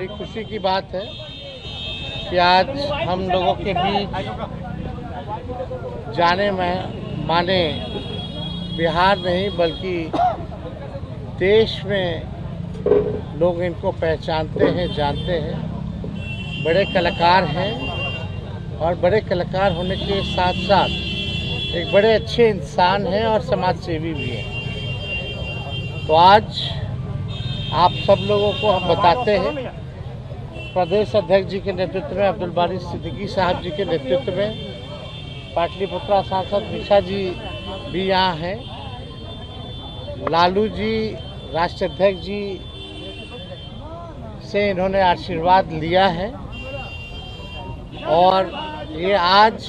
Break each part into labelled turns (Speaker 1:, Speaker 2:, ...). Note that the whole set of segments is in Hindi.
Speaker 1: बड़ी खुशी की बात है कि आज हम लोगों के बीच जाने में माने बिहार नहीं बल्कि देश में लोग इनको पहचानते हैं, जानते हैं। बड़े कलाकार हैं और बड़े कलाकार होने के साथ साथ एक बड़े अच्छे इंसान हैं और समाज सेवी भी हैं। तो आज आप सब लोगों को हम बताते हैं, प्रदेश अध्यक्ष जी के नेतृत्व में, अब्दुल बारी सिद्दीकी साहब जी के नेतृत्व में, पाटलिपुत्रा सांसद निशा जी भी यहाँ हैं, लालू जी राष्ट्रीय अध्यक्ष जी से इन्होंने आशीर्वाद लिया है और ये आज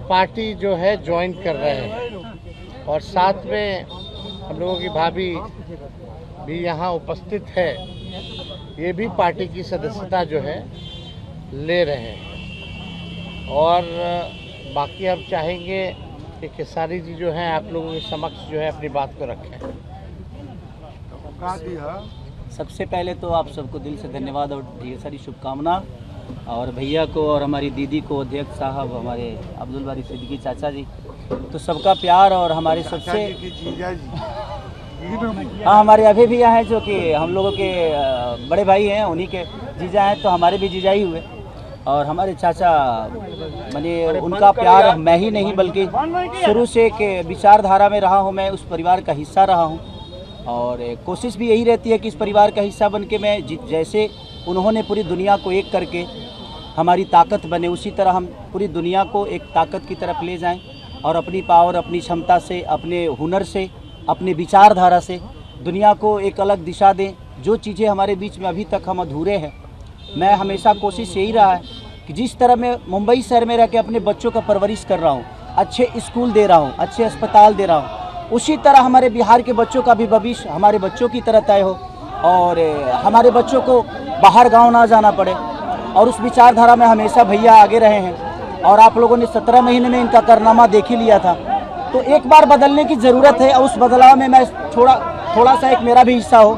Speaker 1: पार्टी जो है ज्वाइन कर रहे हैं और साथ में हम लोगों की भाभी भी यहाँ उपस्थित है, ये भी पार्टी की सदस्यता जो है ले रहे हैं। और बाकी हम चाहेंगे कि खेसारी जी जो हैं आप लोगों के समक्ष जो है अपनी बात को रखें।
Speaker 2: सबसे पहले तो आप सबको दिल से धन्यवाद और ढेर सारी शुभकामना, और भैया को और हमारी दीदी को, अध्यक्ष साहब, हमारे अब्दुल बारी सिद्दीकी चाचा जी, तो सबका प्यार और हमारे सबसे हाँ हमारे अभी भी यहाँ हैं जो कि हम लोगों के बड़े भाई हैं, उन्हीं के जीजा हैं, तो हमारे भी जीजा ही हुए। और हमारे चाचा माने उनका प्यार मैं ही नहीं बल्कि शुरू से के विचारधारा में रहा हूँ, मैं उस परिवार का हिस्सा रहा हूँ और कोशिश भी यही रहती है कि इस परिवार का हिस्सा बन के मैं जैसे उन्होंने पूरी दुनिया को एक करके हमारी ताकत बने, उसी तरह हम पूरी दुनिया को एक ताकत की तरफ ले जाएं और अपनी पावर, अपनी क्षमता से, अपने हुनर से, अपने विचारधारा से दुनिया को एक अलग दिशा दें। जो चीज़ें हमारे बीच में अभी तक हम अधूरे हैं, मैं हमेशा कोशिश यही रहा है कि जिस तरह मैं मुंबई शहर में रह के अपने बच्चों का परवरिश कर रहा हूँ, अच्छे स्कूल दे रहा हूँ, अच्छे अस्पताल दे रहा हूँ, उसी तरह हमारे बिहार के बच्चों का भी भविष्य हमारे बच्चों की तरह तय हो और हमारे बच्चों को बाहर गांव ना जाना पड़े। और उस विचारधारा में हमेशा भैया आगे रहे हैं और आप लोगों ने 17 महीने में इनका कारनामा देख ही लिया था। तो एक बार बदलने की ज़रूरत है और उस बदलाव में मैं थोड़ा सा एक मेरा भी हिस्सा हो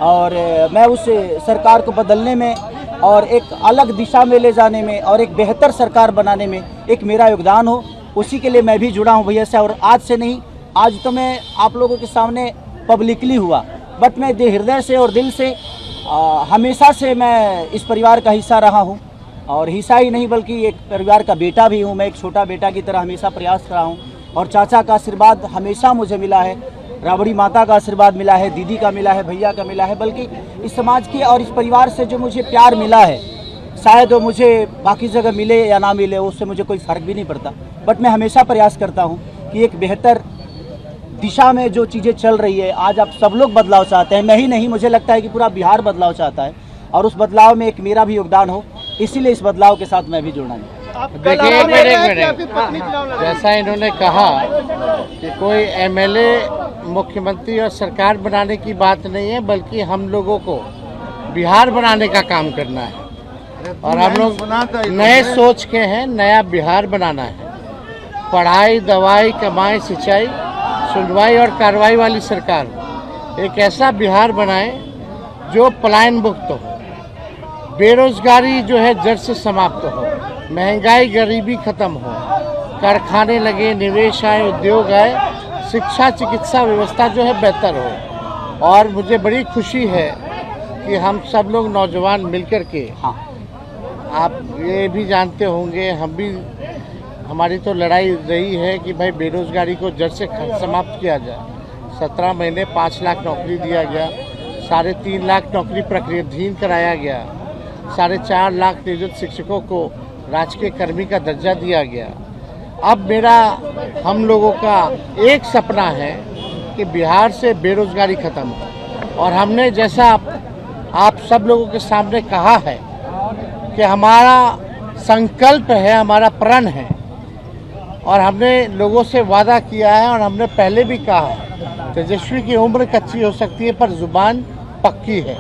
Speaker 2: और मैं उस सरकार को बदलने में और एक अलग दिशा में ले जाने में और एक बेहतर सरकार बनाने में एक मेरा योगदान हो, उसी के लिए मैं भी जुड़ा हूँ भैया से। और आज से नहीं, आज तो मैं आप लोगों के सामने पब्लिकली हुआ, बट मैं हृदय से और दिल से हमेशा से मैं इस परिवार का हिस्सा रहा हूँ और हिस्सा ही नहीं बल्कि एक परिवार का बेटा भी हूँ। मैं एक छोटा बेटा की तरह हमेशा प्रयास रहा हूँ और चाचा का आशीर्वाद हमेशा मुझे मिला है, राबड़ी माता का आशीर्वाद मिला है, दीदी का मिला है, भैया का मिला है, बल्कि इस समाज की और इस परिवार से जो मुझे प्यार मिला है, शायद वो मुझे बाकी जगह मिले या ना मिले उससे मुझे कोई फ़र्क भी नहीं पड़ता। बट मैं हमेशा प्रयास करता हूँ कि एक बेहतर दिशा में जो चीज़ें चल रही है, आज आप सब लोग बदलाव चाहते हैं, मैं ही नहीं, मुझे लगता है कि पूरा बिहार बदलाव चाहता है और उस बदलाव में एक मेरा भी योगदान हो, इसीलिए इस बदलाव के साथ मैं भी जुड़ना नहीं।
Speaker 1: देखिए एक मिनट, जैसा इन्होंने कहा कि कोई एमएलए, मुख्यमंत्री और सरकार बनाने की बात नहीं है बल्कि हम लोगों को बिहार बनाने का काम करना है और हम लोग नए सोच के हैं, नया बिहार बनाना है। पढ़ाई, दवाई, कमाई, सिंचाई, सुनवाई और कार्रवाई वाली सरकार, एक ऐसा बिहार बनाए जो पलायन मुक्त हो, बेरोजगारी जो है जड़ से समाप्त हो, महंगाई गरीबी खत्म हो, कारखाने लगे, निवेश आए, उद्योग आए, शिक्षा चिकित्सा व्यवस्था जो है बेहतर हो। और मुझे बड़ी खुशी है कि हम सब लोग नौजवान मिलकर के, हाँ आप ये भी जानते होंगे, हम भी, हमारी तो लड़ाई रही है कि भाई बेरोजगारी को जड़ से समाप्त किया जाए। 17 महीने 5 लाख नौकरी दिया गया, 3.5 लाख नौकरी प्रक्रियाधीन कराया गया, 4.5 लाख नियोजित शिक्षकों को राजकीय कर्मी का दर्जा दिया गया। अब मेरा, हम लोगों का एक सपना है कि बिहार से बेरोजगारी खत्म हो और हमने जैसा आप सब लोगों के सामने कहा है कि हमारा संकल्प है, हमारा प्रण है और हमने लोगों से वादा किया है और हमने पहले भी कहा है, तेजस्वी की उम्र कच्ची हो सकती है पर जुबान पक्की है।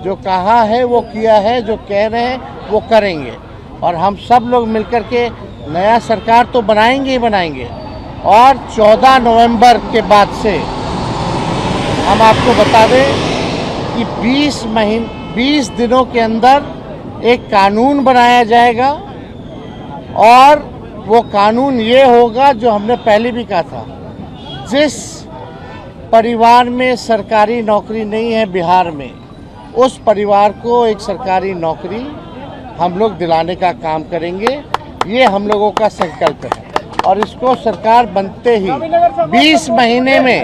Speaker 1: जो कहा है वो किया है, जो कह रहे हैं वो करेंगे और हम सब लोग मिलकर के नया सरकार तो बनाएंगे ही बनाएंगे। और 14 नवंबर के बाद से हम आपको बता दें कि 20 दिनों के अंदर एक कानून बनाया जाएगा और वो कानून ये होगा जो हमने पहले भी कहा था, जिस परिवार में सरकारी नौकरी नहीं है बिहार में, उस परिवार को एक सरकारी नौकरी हम लोग दिलाने का काम करेंगे। ये हम लोगों का संकल्प है और इसको सरकार बनते ही 20 महीने में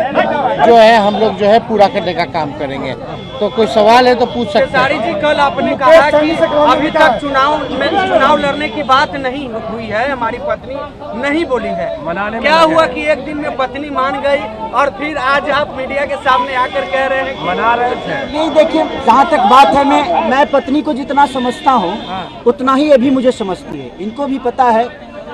Speaker 1: जो है हम लोग जो है पूरा करने का काम करेंगे। तो कोई सवाल है तो पूछ सकते हैं।
Speaker 3: खेसारी जी, कल आपने कहा कि अभी तक चुनाव लड़ने की बात नहीं हुई है, हमारी पत्नी नहीं बोली है। क्या हुआ कि एक दिन में पत्नी मान गई और फिर आज आप मीडिया के सामने आकर कह रहे हैं कि मना रहे थे?
Speaker 2: नहीं, देखिए, जहाँ तक बात है, मैं पत्नी को जितना समझता हूँ उतना ही ये भी मुझे समझती है। इनको भी पता है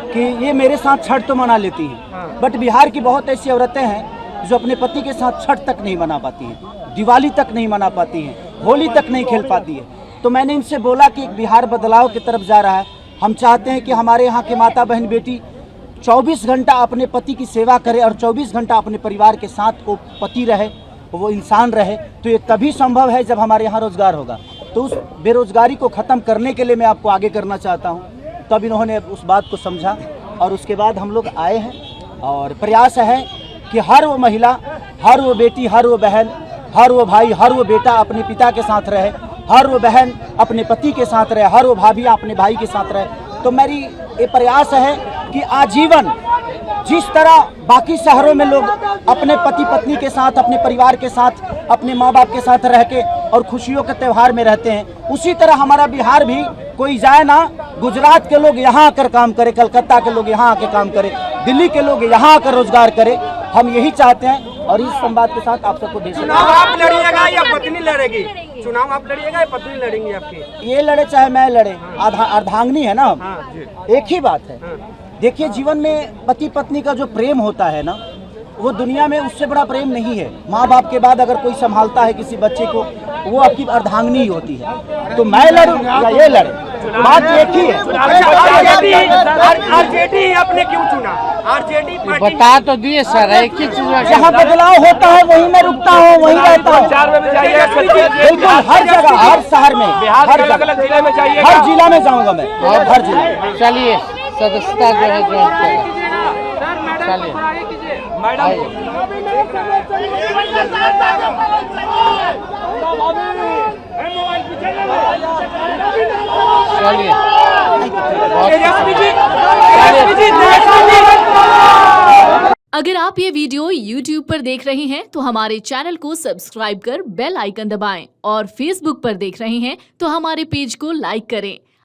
Speaker 2: कि ये मेरे साथ छठ तो मना लेती हैं, बट बिहार की बहुत ऐसी औरतें हैं जो अपने पति के साथ छठ तक नहीं मना पाती हैं, दिवाली तक नहीं मना पाती हैं, होली तक नहीं खेल पाती है। तो मैंने इनसे बोला कि बिहार बदलाव की तरफ जा रहा है। हम चाहते हैं कि हमारे यहाँ के माता बहन बेटी 24 घंटा अपने पति की सेवा करे और 24 घंटा अपने परिवार के साथ वो पति रहे, वो इंसान रहे। तो ये तभी संभव है जब हमारे यहाँ रोजगार होगा। तो उस बेरोजगारी को ख़त्म करने के लिए मैं आपको आगे करना चाहता हूँ। तब इन्होंने उस बात को समझा और उसके बाद हम लोग आए हैं और प्रयास है कि हर वो महिला, हर वो बेटी, हर वो बहन, हर वो भाई, हर वो बेटा अपने पिता के साथ रहे, हर वो बहन अपने पति के साथ रहे, हर वो भाभी अपने भाई के साथ रहे। तो मेरी ये प्रयास है कि आजीवन जिस तरह बाकी शहरों में लोग अपने पति पत्नी के साथ, अपने परिवार के साथ, अपने माँ बाप के साथ रह के और खुशियों के त्यौहार में रहते हैं, उसी तरह हमारा बिहार भी कोई जाए ना, गुजरात के लोग यहाँ आकर काम करे, कलकत्ता के लोग यहाँ आकर काम करे, दिल्ली के लोग यहाँ आकर रोजगार करे। हम यही चाहते हैं और इस संवाद के साथ आप सबको दे।
Speaker 3: चुनाव आप लड़िएगा या पत्नी लड़ेगी? चुनाव आप लड़िएगा या पत्नी लड़ेंगी आपकी?
Speaker 2: ये लड़े चाहे मैं लड़े, अर्धांगिनी है ना, एक ही बात है। देखिए, जीवन में पति पत्नी का जो प्रेम होता है ना, वो दुनिया में उससे बड़ा प्रेम नहीं है। माँ बाप के बाद अगर कोई संभालता है किसी बच्चे को, वो आपकी अर्धांगिनी ही होती है। तो मैं लड़ूं या ये लड़े, बात एक ही है।
Speaker 3: आरजेडी आपने क्यों चुना? आरजेडी
Speaker 1: बता तो दिए सर, एक ही चीज
Speaker 2: जहाँ बदलाव होता है वहीं मैं रुकता हूँ, वहीं रहता हूँ। बिल्कुल, हर जगह, हर शहर में, हर जगह, हर जिला में जाऊँगा मैं, हर जिला।
Speaker 1: चलिए, सदस्यता जो है जो चलिए
Speaker 4: अगर आप ये वीडियो YouTube पर देख रहे हैं तो हमारे चैनल को सब्सक्राइब कर बेल आइकन दबाएं और Facebook पर देख रहे हैं तो हमारे पेज को लाइक करें।